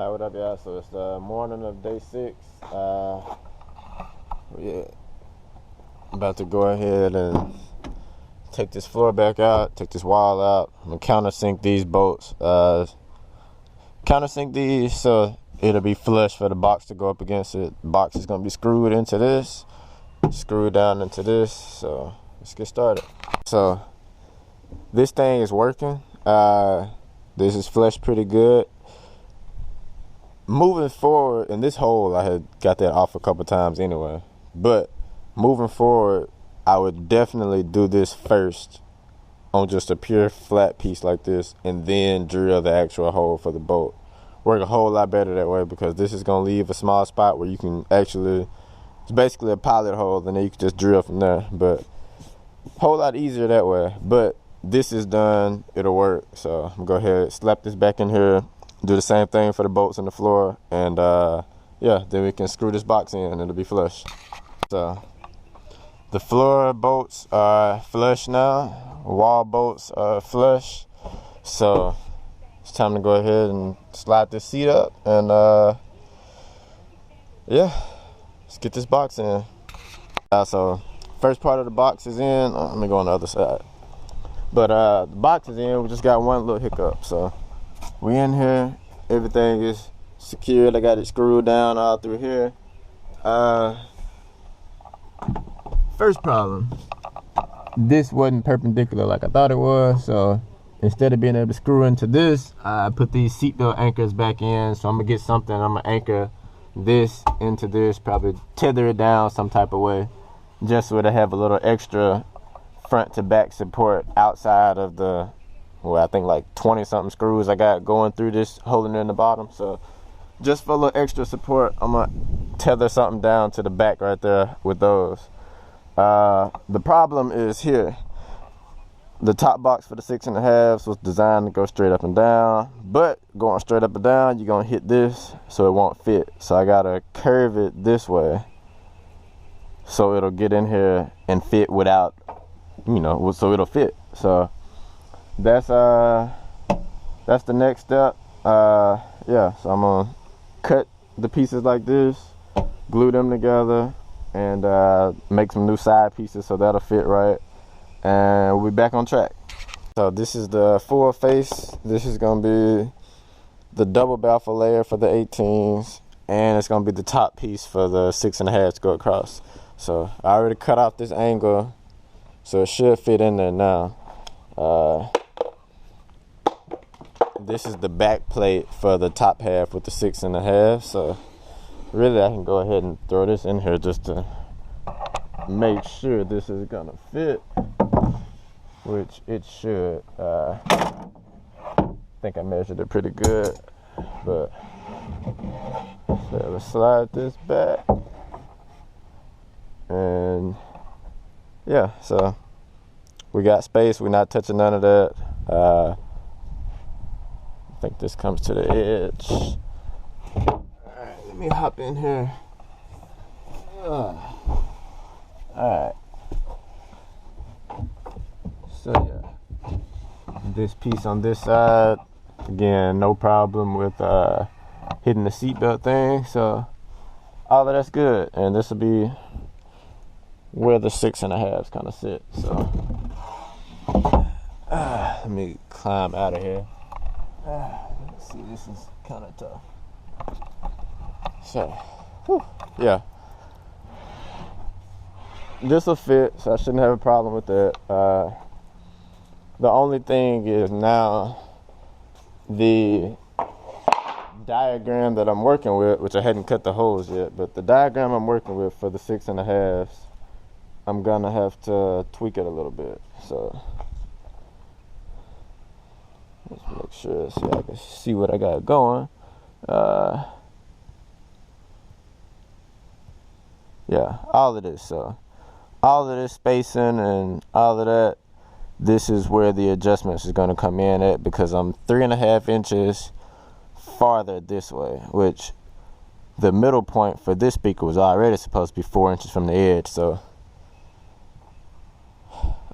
Alright, what up, y'all? So it's the morning of day 6. Yeah, about to go ahead and take this floor back out, take this wall out. I'm gonna countersink these bolts. Countersink these so it'll be flush for the box to go up against it. The box is gonna be screwed into this, screwed down into this. So let's get started. So this thing is working. This is flush pretty good. Moving forward, in this hole, I had got that off a couple times anyway. But moving forward, I would definitely do this first on just a pure flat piece like this, and then drill the actual hole for the bolt. Work a whole lot better that way, because this is going to leave a small spot where you can actually, it's basically a pilot hole, and then you can just drill from there. But a whole lot easier that way. But this is done, it'll work. So I'm going to go ahead, slap this back in here, do the same thing for the bolts in the floor, and yeah, then we can screw this box in and it'll be flush. So the floor bolts are flush now, wall bolts are flush. So it's time to go ahead and slide this seat up, and yeah, let's get this box in. So first part of the box is in. Let me go on the other side. But the box is in. We just got one little hiccup. So we in here, everything is secured. I got it screwed down all through here. First problem, this wasn't perpendicular like I thought it was, so instead of being able to screw into this, I put these seatbelt anchors back in. So I'm gonna get something, I'm gonna anchor this into this, probably tether it down some type of way, just so to have a little extra front to back support outside of the, well, I think like 20 something screws I got going through this, holding it in the bottom. So just for a little extra support, I'm gonna tether something down to the back right there with those. The problem is here. The top box for the 6.5 was designed to go straight up and down, but going straight up and down, you're gonna hit this, so it won't fit. So I gotta curve it this way, so it'll get in here and fit without, you know, so it'll fit. So that's the next step. Yeah, so I'm gonna cut the pieces like this, glue them together, and make some new side pieces so that'll fit right, and we'll be back on track. So this is the full face. This is gonna be the double baffle layer for the 18s, and it's gonna be the top piece for the 6.5 to go across. So I already cut off this angle, so it should fit in there now. This is the back plate for the top half with the 6.5. So really, I can go ahead and throw this in here just to make sure this is gonna fit, which it should. I think I measured it pretty good, but so let's slide this back, and yeah, so we got space. We're not touching none of that. I think this comes to the edge. Let me hop in here. Alright. So yeah, this piece on this side, again, no problem with hitting the seatbelt thing. So all of that's good, and this will be where the 6.5s kind of sit. So let me climb out of here. Let's see, this is kind of tough. So, whew, yeah, this will fit, so I shouldn't have a problem with that. The only thing is now the diagram that I'm working with, which I hadn't cut the holes yet, but the diagram I'm working with for the 6.5s, I'm gonna have to tweak it a little bit. So let's make sure so I can see what I got going. Yeah, all of this. So all of this spacing and all of that, this is where the adjustments is going to come in at, because I'm 3.5 inches farther this way, which the middle point for this speaker was already supposed to be 4 inches from the edge. So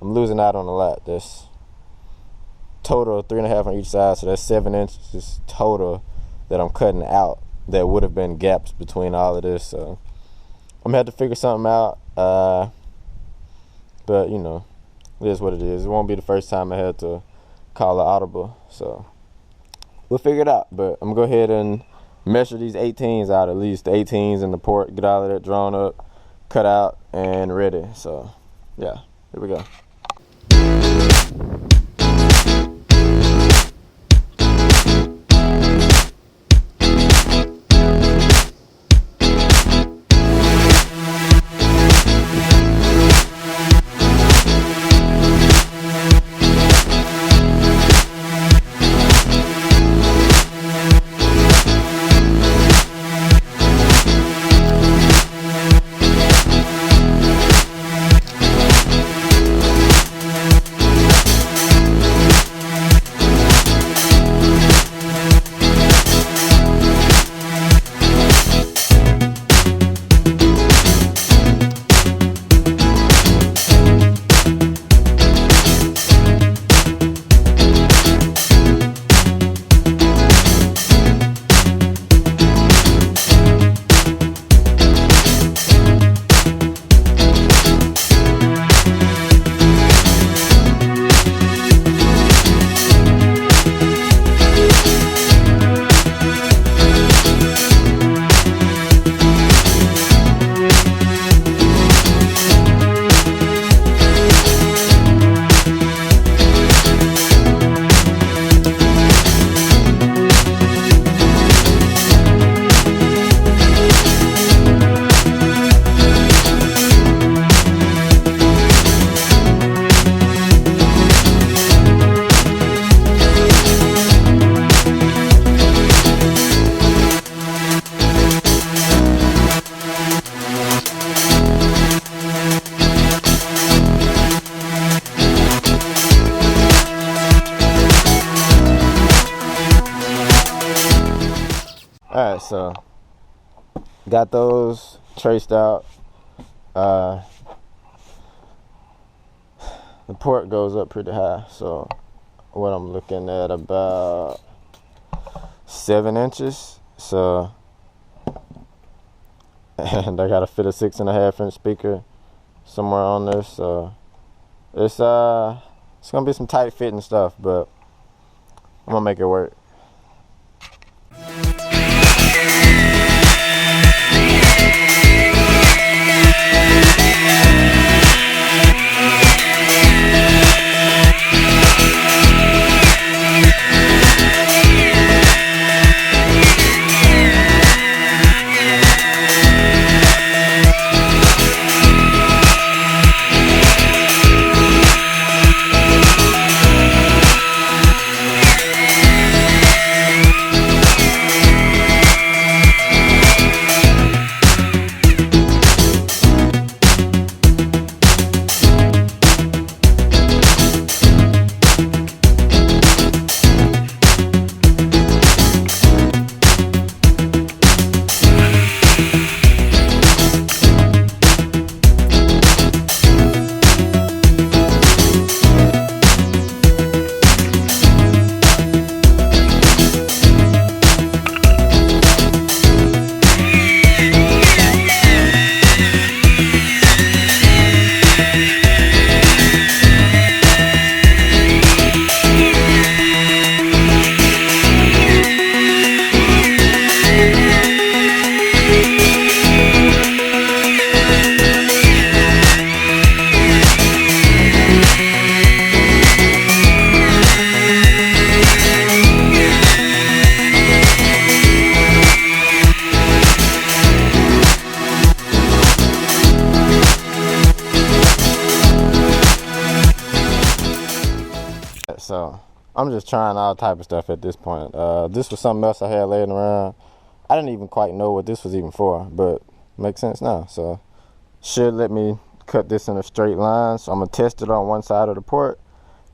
I'm losing out on a lot. That's total 3.5 on each side, so that's 7 inches total that I'm cutting out that would have been gaps between all of this. So I'm gonna have to figure something out. But you know, it is what it is. It won't be the first time I had to call an audible. So we'll figure it out. But I'm gonna go ahead and measure these 18s out, at least the 18s and the port, get all of that drawn up, cut out, and ready. So yeah, here we go. Alright, so got those traced out. The port goes up pretty high, so what I'm looking at about 7 inches. So, and I gotta fit a 6.5 inch speaker somewhere on there. So it's gonna be some tight fitting stuff, but I'm gonna make it work. So I'm just trying all type of stuff at this point. This was something else I had laying around. I didn't even quite know what this was even for, but makes sense now. So should let me cut this in a straight line. So I'm gonna test it on one side of the port.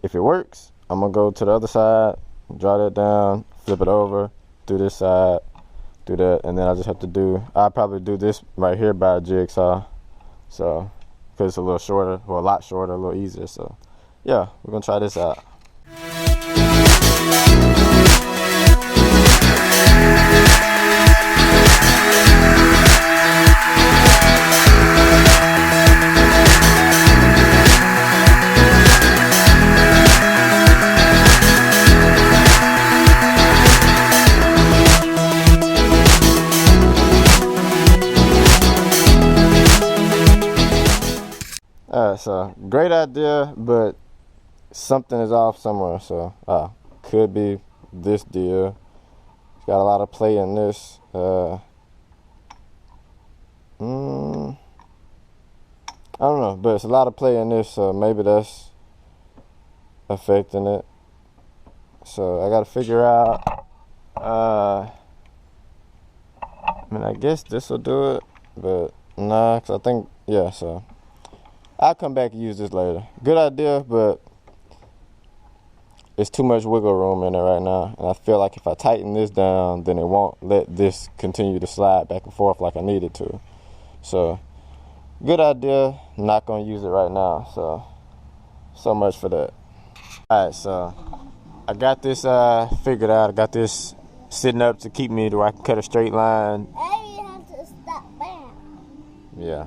If it works, I'm gonna go to the other side, draw that down, flip it over, do this side, do that, and then I just have to I'll probably do this right here by a jigsaw. So, because it's a little shorter, or a lot shorter, a little easier. So yeah, we're gonna try this out. Alright, so great idea, but something is off somewhere. So could be this deal. It's got a lot of play in this. I don't know, but it's a lot of play in this, so maybe that's affecting it. So I gotta figure out. I mean, I guess this will do it, but nah, cause I think, yeah, so I'll come back and use this later. Good idea, but it's too much wiggle room in it right now. And I feel like if I tighten this down, then it won't let this continue to slide back and forth like I need it to. So, good idea, not gonna use it right now. So much for that. Alright, so I got this figured out. I got this sitting up to keep me to where I can cut a straight line. Hey, you have to stop there. Yeah.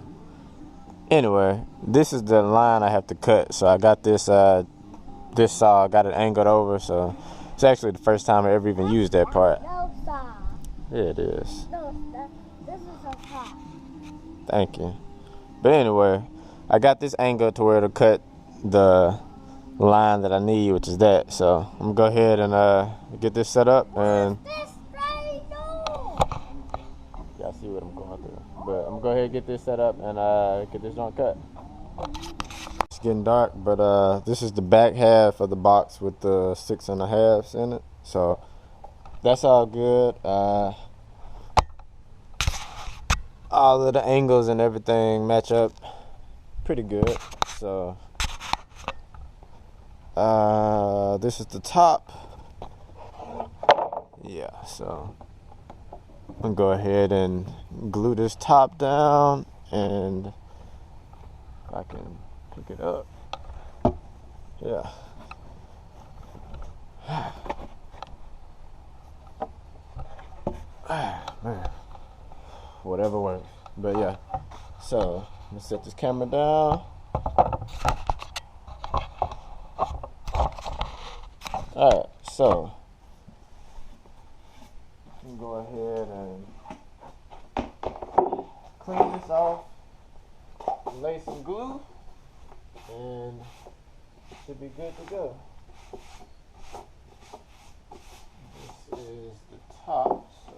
Anyway, this is the line I have to cut. So I got this this saw, I got it angled over. So it's actually the first time I ever even used that part. No saw. Yeah, it is. No, this is a saw. Thank you. But anyway, I got this angle to where it'll cut the line that I need, which is that. So I'm gonna go ahead and get this set up, and This right now. y'all see what I'm going through. But I'm gonna go ahead and get this set up and get this joint cut. It's getting dark, but this is the back half of the box with the 6.5s in it. So that's all good. All of the angles and everything match up pretty good. So this is the top. Yeah, so I'm gonna go ahead and glue this top down, and if I can pick it up. Yeah. Man. Whatever works. But yeah. So let's set this camera down. Alright, so I'm gonna go ahead and clean this off, lay some glue, and should be good to go. This is the top, so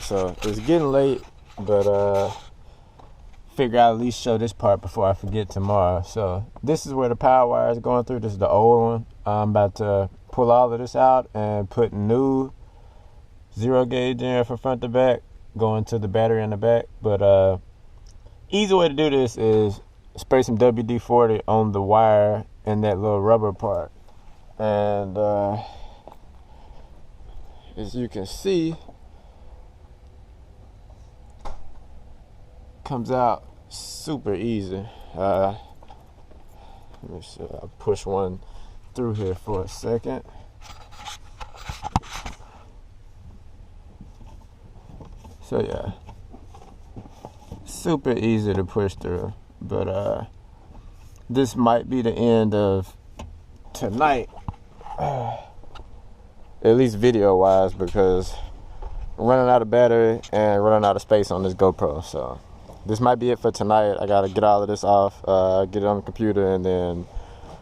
So it's getting late, but figure I'll at least show this part before I forget tomorrow. So this is where the power wire is going through. This is the old one. I'm about to pull all of this out and put new 0 gauge in from front to back, going to the battery in the back. But easy way to do this is spray some WD-40 on the wire in that little rubber part. And as you can see, comes out super easy. Let me see, I'll push one through here for a second. So yeah, super easy to push through. But this might be the end of tonight, at least video wise, because I'm running out of battery and running out of space on this GoPro. So this might be it for tonight. I gotta get all of this off, get it on the computer, and then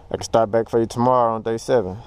I can start back for you tomorrow on day 7.